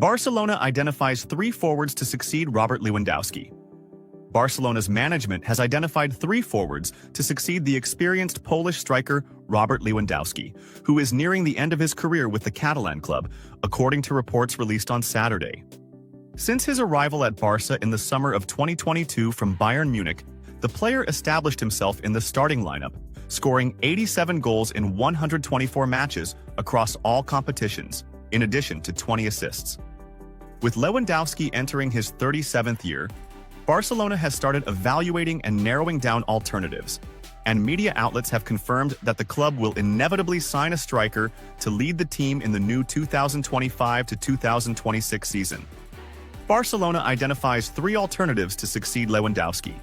Barcelona identifies three forwards to succeed Robert Lewandowski. Barcelona's management has identified three forwards to succeed the experienced Polish striker Robert Lewandowski, who is nearing the end of his career with the Catalan club, according to reports released on Saturday. Since his arrival at Barca in the summer of 2022 from Bayern Munich, the player established himself in the starting lineup, scoring 87 goals in 124 matches across all competitions, in addition to 20 assists. With Lewandowski entering his 37th year, Barcelona has started evaluating and narrowing down alternatives, and media outlets have confirmed that the club will inevitably sign a striker to lead the team in the new 2025 to 2026 season. Barcelona identifies three alternatives to succeed Lewandowski.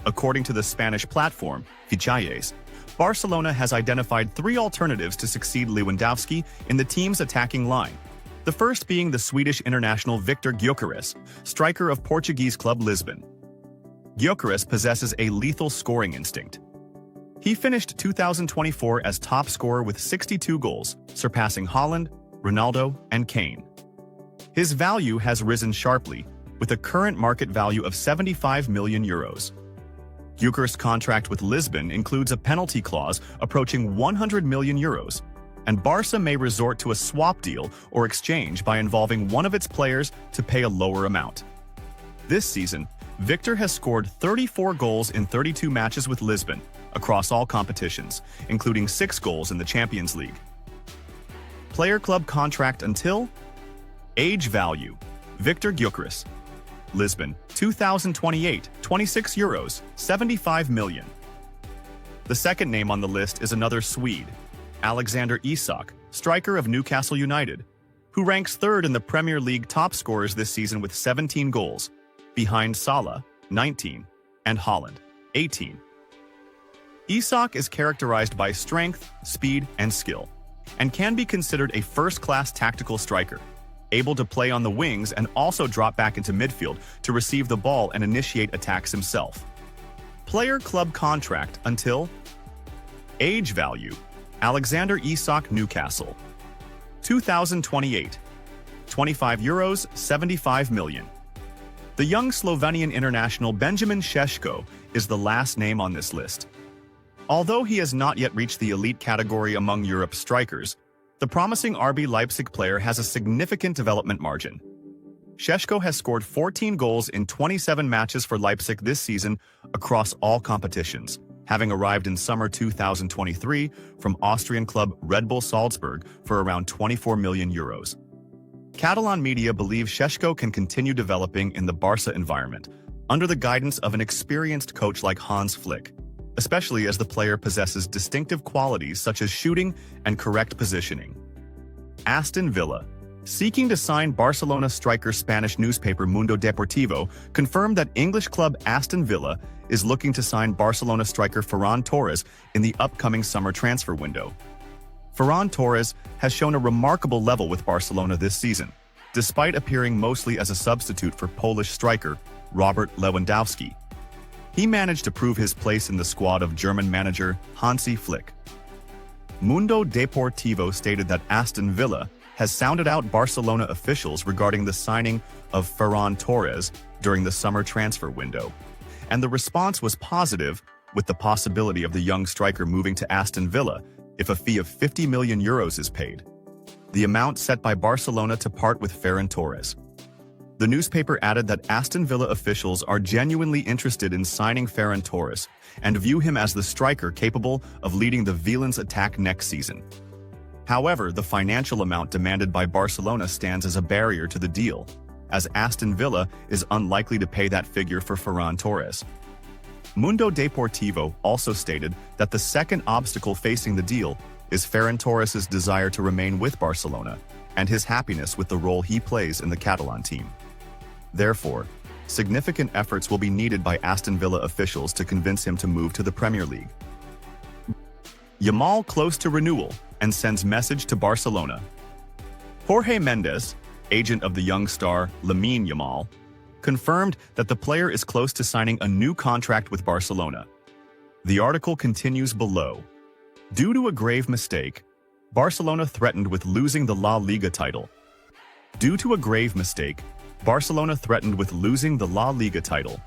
According to the Spanish platform, Fichajes, Barcelona has identified three alternatives to succeed Lewandowski in the team's attacking line. The first being the Swedish international Viktor Gyökeres, striker of Portuguese club Lisbon. Gyökeres possesses a lethal scoring instinct. He finished 2024 as top scorer with 62 goals, surpassing Haaland, Ronaldo, and Kane. His value has risen sharply, with a current market value of €75 million. Gyökeres' contract with Lisbon includes a penalty clause approaching €100 million, and Barca may resort to a swap deal or exchange by involving one of its players to pay a lower amount. This season, Victor has scored 34 goals in 32 matches with Lisbon, across all competitions, including 6 goals in the Champions League. Player club contract until age value. Viktor Gyökeres. Lisbon, 2028, €26, 75 million. The second name on the list is another Swede, Alexander Isak, striker of Newcastle United, who ranks third in the Premier League top scorers this season with 17 goals, behind Salah, 19, and Haaland, 18. Isak is characterized by strength, speed, and skill, and can be considered a first-class tactical striker, able to play on the wings and also drop back into midfield to receive the ball and initiate attacks himself. Player club contract until age value. Alexander Isak, Newcastle, 2028, €25, 75 million. The young Slovenian international Benjamin Šeško is the last name on this list. Although he has not yet reached the elite category among Europe's strikers, the promising RB Leipzig player has a significant development margin. Šeško has scored 14 goals in 27 matches for Leipzig this season across all competitions, having arrived in summer 2023 from Austrian club Red Bull Salzburg for around €24 million. Catalan media believe Šeško can continue developing in the Barca environment, under the guidance of an experienced coach like Hans Flick, especially as the player possesses distinctive qualities such as shooting and correct positioning. Aston Villa. Seeking to sign Barcelona striker, Spanish newspaper Mundo Deportivo confirmed that English club Aston Villa is looking to sign Barcelona striker Ferran Torres in the upcoming summer transfer window. Ferran Torres has shown a remarkable level with Barcelona this season, despite appearing mostly as a substitute for Polish striker Robert Lewandowski. He managed to prove his place in the squad of German manager Hansi Flick. Mundo Deportivo stated that Aston Villa has sounded out Barcelona officials regarding the signing of Ferran Torres during the summer transfer window, and the response was positive, with the possibility of the young striker moving to Aston Villa if a fee of €50 million is paid, the amount set by Barcelona to part with Ferran Torres. The newspaper added that Aston Villa officials are genuinely interested in signing Ferran Torres and view him as the striker capable of leading the Villains' attack next season. However, the financial amount demanded by Barcelona stands as a barrier to the deal, as Aston Villa is unlikely to pay that figure for Ferran Torres. Mundo Deportivo also stated that the second obstacle facing the deal is Ferran Torres' desire to remain with Barcelona and his happiness with the role he plays in the Catalan team. Therefore, significant efforts will be needed by Aston Villa officials to convince him to move to the Premier League. Yamal close to renewal and sends message to Barcelona. Jorge Mendes, agent of the young star Lamine Yamal, confirmed that the player is close to signing a new contract with Barcelona. The article continues below. Due to a grave mistake, Barcelona threatened with losing the La Liga title. Due to a grave mistake, Barcelona threatened with losing the La Liga title.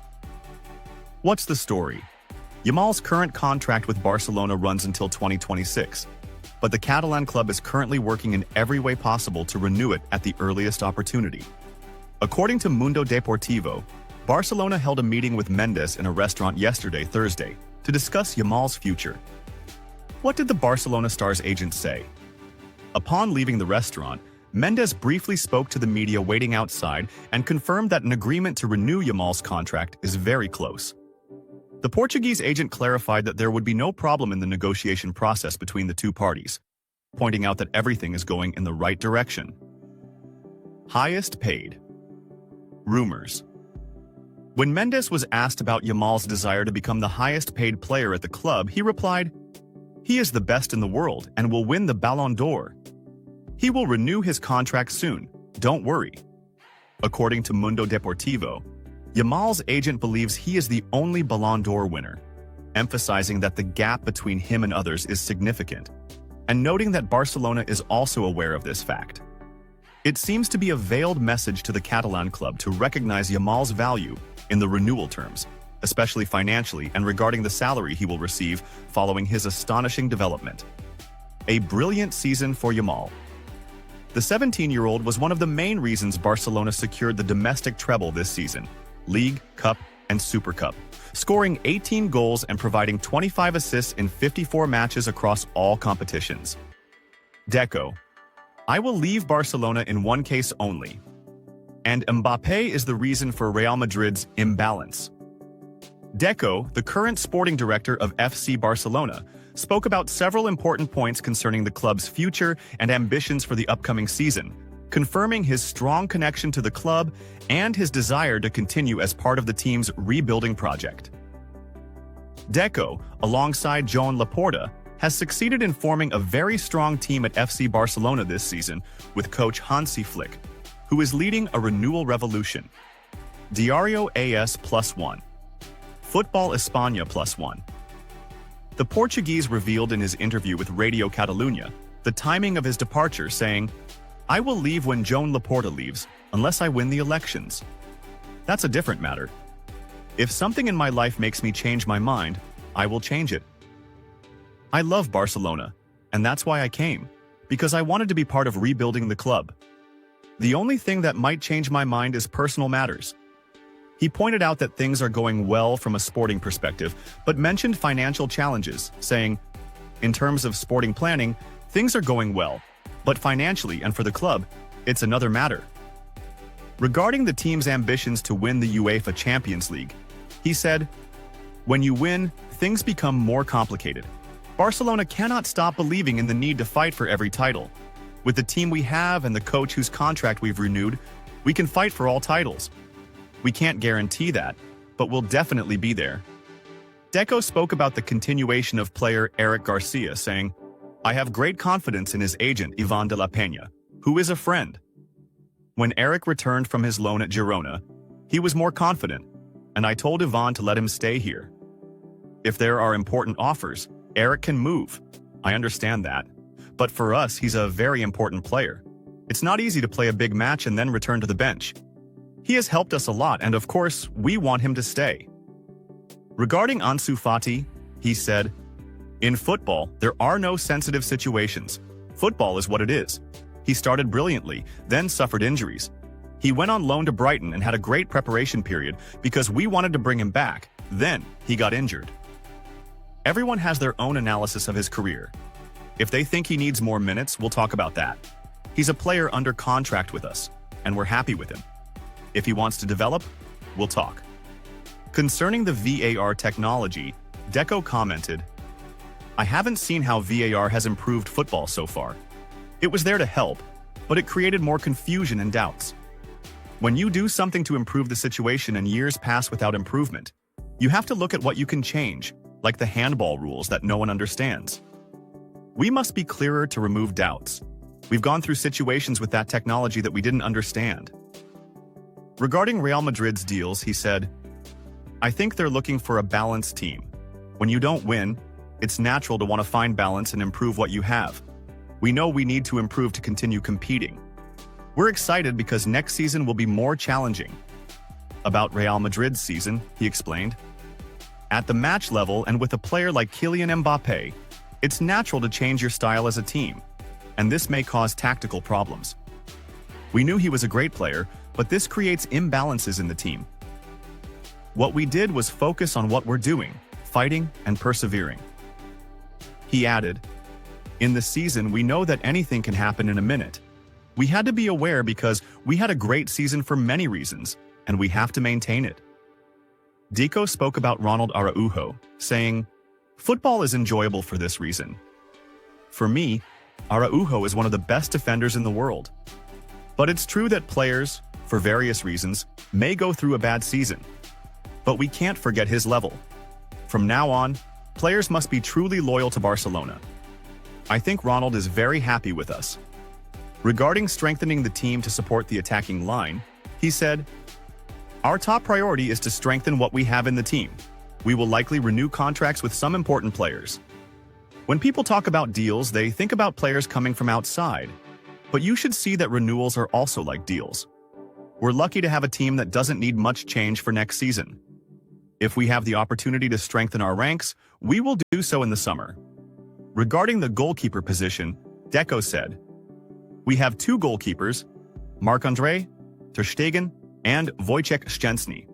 What's the story? Yamal's current contract with Barcelona runs until 2026, but the Catalan club is currently working in every way possible to renew it at the earliest opportunity. According to Mundo Deportivo, Barcelona held a meeting with Mendes in a restaurant yesterday, Thursday, to discuss Yamal's future. What did the Barcelona star's agent say? Upon leaving the restaurant, Mendes briefly spoke to the media waiting outside and confirmed that an agreement to renew Yamal's contract is very close. The Portuguese agent clarified that there would be no problem in the negotiation process between the two parties, pointing out that everything is going in the right direction. Highest paid. Rumors. When Mendes was asked about Yamal's desire to become the highest paid player at the club, he replied, "He is the best in the world and will win the Ballon d'Or. He will renew his contract soon, don't worry." According to Mundo Deportivo, Yamal's agent believes he is the only Ballon d'Or winner, emphasizing that the gap between him and others is significant, and noting that Barcelona is also aware of this fact. It seems to be a veiled message to the Catalan club to recognize Yamal's value in the renewal terms, especially financially and regarding the salary he will receive following his astonishing development. A brilliant season for Yamal. The 17-year-old was one of the main reasons Barcelona secured the domestic treble this season, League, Cup, and Super Cup, scoring 18 goals and providing 25 assists in 54 matches across all competitions. Deco. I will leave Barcelona in one case only. And Mbappé is the reason for Real Madrid's imbalance. Deco, the current sporting director of FC Barcelona, spoke about several important points concerning the club's future and ambitions for the upcoming season, confirming his strong connection to the club and his desire to continue as part of the team's rebuilding project. Deco, alongside Joan Laporta, has succeeded in forming a very strong team at FC Barcelona this season with coach Hansi Flick, who is leading a renewal revolution. Diario AS +1. Football España +1. The Portuguese revealed in his interview with Radio Catalunya the timing of his departure, saying, "I will leave when Joan Laporta leaves, unless I win the elections. That's a different matter. If something in my life makes me change my mind, I will change it. I love Barcelona, and that's why I came, because I wanted to be part of rebuilding the club. The only thing that might change my mind is personal matters." He pointed out that things are going well from a sporting perspective, but mentioned financial challenges, saying, "In terms of sporting planning, things are going well, but financially and for the club, it's another matter." Regarding the team's ambitions to win the UEFA Champions League, he said, "When you win, things become more complicated. Barcelona cannot stop believing in the need to fight for every title. With the team we have and the coach whose contract we've renewed, we can fight for all titles. We can't guarantee that, but we'll definitely be there." Deco spoke about the continuation of player Eric Garcia, saying, "I have great confidence in his agent Ivan de la Peña, who is a friend. When Eric returned from his loan at Girona, he was more confident, and I told Ivan to let him stay here. If there are important offers, Eric can move. I understand that. But for us, he's a very important player. It's not easy to play a big match and then return to the bench. He has helped us a lot, and of course, we want him to stay." Regarding Ansu Fati, he said, "In football, there are no sensitive situations. Football is what it is. He started brilliantly, then suffered injuries. He went on loan to Brighton and had a great preparation period because we wanted to bring him back. Then he got injured. Everyone has their own analysis of his career. If they think he needs more minutes, we'll talk about that. He's a player under contract with us, and we're happy with him. If he wants to develop, we'll talk." Concerning the VAR technology, Deco commented, "I haven't seen how VAR has improved football so far. It was there to help, but it created more confusion and doubts. When you do something to improve the situation and years pass without improvement, you have to look at what you can change, like the handball rules that no one understands. We must be clearer to remove doubts. We've gone through situations with that technology that we didn't understand." Regarding Real Madrid's deals, he said, "I think they're looking for a balanced team. When you don't win, it's natural to want to find balance and improve what you have. We know we need to improve to continue competing. We're excited because next season will be more challenging. About Real Madrid's season, he explained. At the match level and with a player like Kylian Mbappé, it's natural to change your style as a team, and this may cause tactical problems. We knew he was a great player, but this creates imbalances in the team. What we did was focus on what we're doing, fighting and persevering. He added, in the season, we know that anything can happen in a minute. We had to be aware because we had a great season for many reasons, and we have to maintain it. Deco spoke about Ronald Araujo, saying, football is enjoyable for this reason. For me, Araujo is one of the best defenders in the world. But it's true that players, for various reasons, may go through a bad season. But we can't forget his level. From now on, players must be truly loyal to Barcelona. I think Ronald is very happy with us. Regarding strengthening the team to support the attacking line, he said, our top priority is to strengthen what we have in the team. We will likely renew contracts with some important players. When people talk about deals, they think about players coming from outside. But you should see that renewals are also like deals. We're lucky to have a team that doesn't need much change for next season. If we have the opportunity to strengthen our ranks, we will do so in the summer. Regarding the goalkeeper position, Deco said, we have two goalkeepers, Marc-André ter Stegen and Wojciech Szczęsny.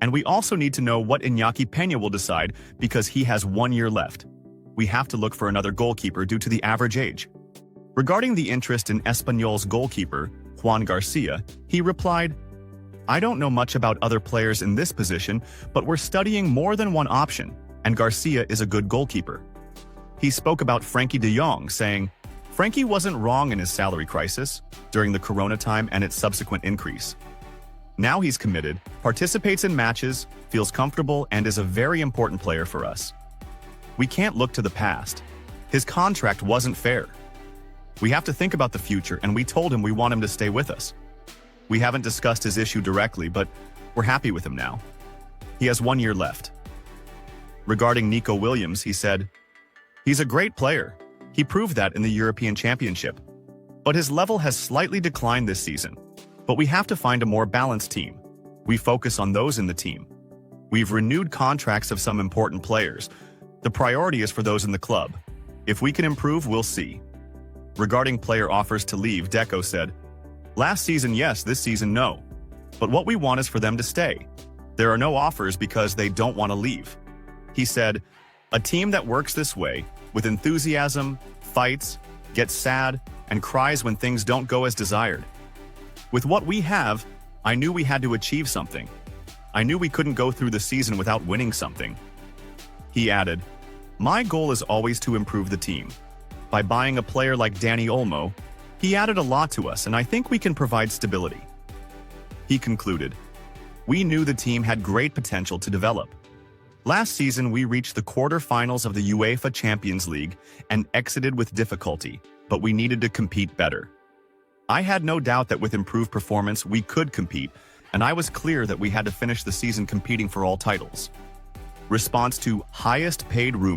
And we also need to know what Iñaki Peña will decide because he has 1 year left. We have to look for another goalkeeper due to the average age. Regarding the interest in Espanyol's goalkeeper, Juan Garcia, he replied, I don't know much about other players in this position, but we're studying more than one option, and Garcia is a good goalkeeper. He spoke about Frankie de Jong, saying, Frankie wasn't wrong in his salary crisis during the Corona time and its subsequent increase. Now he's committed, participates in matches, feels comfortable, and is a very important player for us. We can't look to the past. His contract wasn't fair. We have to think about the future, and we told him we want him to stay with us. We haven't discussed his issue directly, but we're happy with him now. He has 1 year left. Regarding Nico Williams, he said, he's a great player. He proved that in the European Championship. But his level has slightly declined this season. But we have to find a more balanced team. We focus on those in the team. We've renewed contracts of some important players. The priority is for those in the club. If we can improve, we'll see. Regarding player offers to leave, Deco said, last season yes, this season no. But what we want is for them to stay. There are no offers because they don't want to leave. He said, a team that works this way, with enthusiasm, fights, gets sad, and cries when things don't go as desired. With what we have, I knew we had to achieve something. I knew we couldn't go through the season without winning something. He added, my goal is always to improve the team. By buying a player like Dani Olmo, he added a lot to us, and I think we can provide stability. He concluded, we knew the team had great potential to develop. Last season, we reached the quarterfinals of the UEFA Champions League and exited with difficulty, but we needed to compete better. I had no doubt that with improved performance, we could compete, and I was clear that we had to finish the season competing for all titles. Response to highest paid rumors.